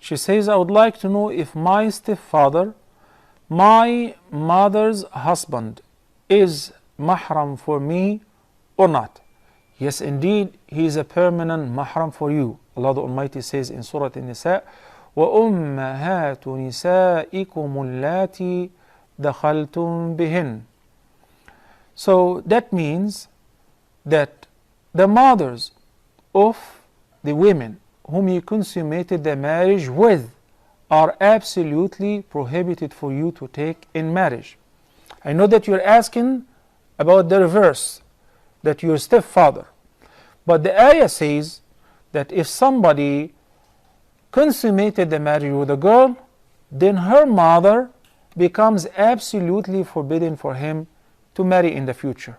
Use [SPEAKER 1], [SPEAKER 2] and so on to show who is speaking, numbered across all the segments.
[SPEAKER 1] She says, I would like to know if my stepfather, my mother's husband, is mahram for me or not. Yes, indeed, he is a permanent mahram for you. Allah the Almighty says in Surah An-Nisa, وَأُمَّهَاتُ نِسَائِكُمُ اللَّاتِي دَخَلْتُمْ بِهِنْ. So that means that the mothers of the women whom you consummated the marriage with are absolutely prohibited for you to take in marriage. I know that you're asking about the reverse, that your stepfather. But the ayah says that if somebody consummated the marriage with a girl, then her mother becomes absolutely forbidden for him to marry in the future.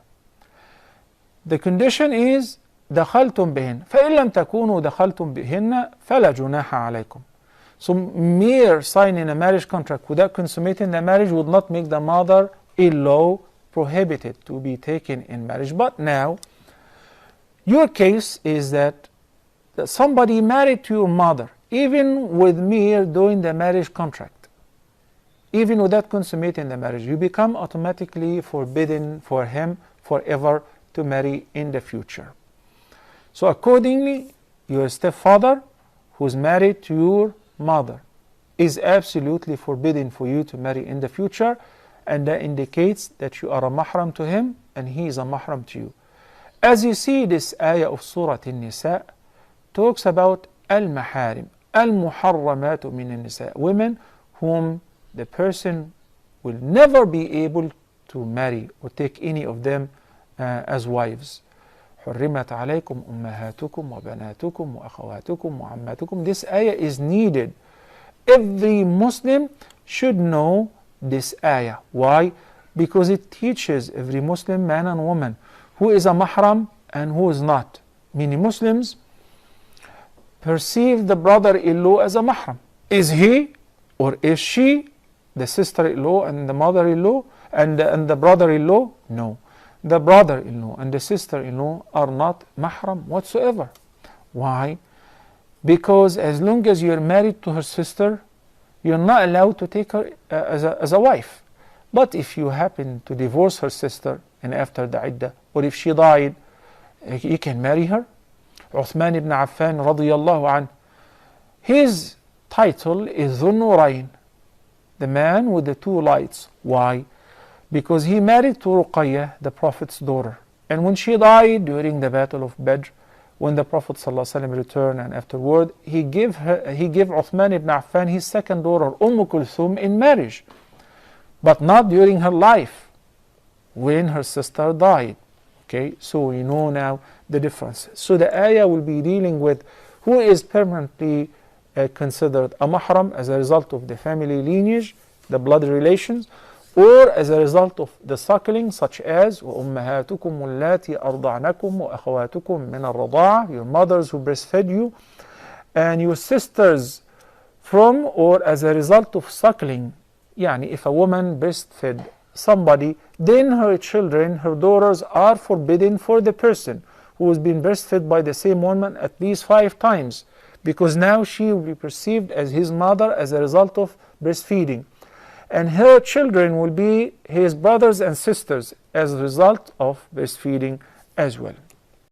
[SPEAKER 1] The condition is دخلتم بهن فإن لم تكونوا دخلتم بهن فلا جناح عليكم. So mere signing a marriage contract without consummating the marriage would not make the mother-in-law prohibited to be taken in marriage. But now, your case is that somebody married to your mother, even with mere doing the marriage contract, even without consummating the marriage, you become automatically forbidden for him forever to marry in the future. So accordingly, your stepfather, who's married to your mother, is absolutely forbidden for you to marry in the future, and that indicates that you are a mahram to him and he is a mahram to you. As you see, this ayah of Surah An-Nisa talks about al-maharim, al-muharramatu min al-nisa, women whom the person will never be able to marry or take any of them as wives. حرمت عليكم أمهاتكم وبناتكم وأخواتكم وعماتكم. This ayah is needed. Every Muslim should know this ayah. Why? Because it teaches every Muslim man and woman who is a mahram and who is not. Many Muslims perceive the brother-in-law as a mahram. Is he or is she the sister-in-law and the mother-in-law and the brother-in-law? No. The brother-in-law and the sister-in-law are not mahram whatsoever. Why? Because as long as you're married to her sister, you're not allowed to take her as a wife. But if you happen to divorce her sister and after the iddah, or if she died, you can marry her. Uthman ibn Affan radiyallahu anh, his title is Dhun Nurayn, the man with the two lights. Why? Because he married to Ruqayyah, the Prophet's daughter. And when she died during the Battle of Badr, when the Prophet ﷺ returned and afterward, he gave Uthman ibn Affan his second daughter, Kulthum, in marriage. But not during her life, when her sister died. Okay, so we know now the difference. So the ayah will be dealing with who is permanently considered a mahram as a result of the family lineage, the blood relations, or as a result of the suckling, such as وَأُمَّهَاتُكُمُ اللَّاتِي أَرْضَعْنَكُمْ وَأَخَوَاتُكُمْ مِنَ الرَّضَاعَةِ, your mothers who breastfed you, and your sisters from or as a result of suckling. Yani if a woman breastfed somebody, then her children, her daughters, are forbidden for the person who has been breastfed by the same woman at least 5 times, because now she will be perceived as his mother as a result of breastfeeding. And her children will be his brothers and sisters as a result of breastfeeding as well.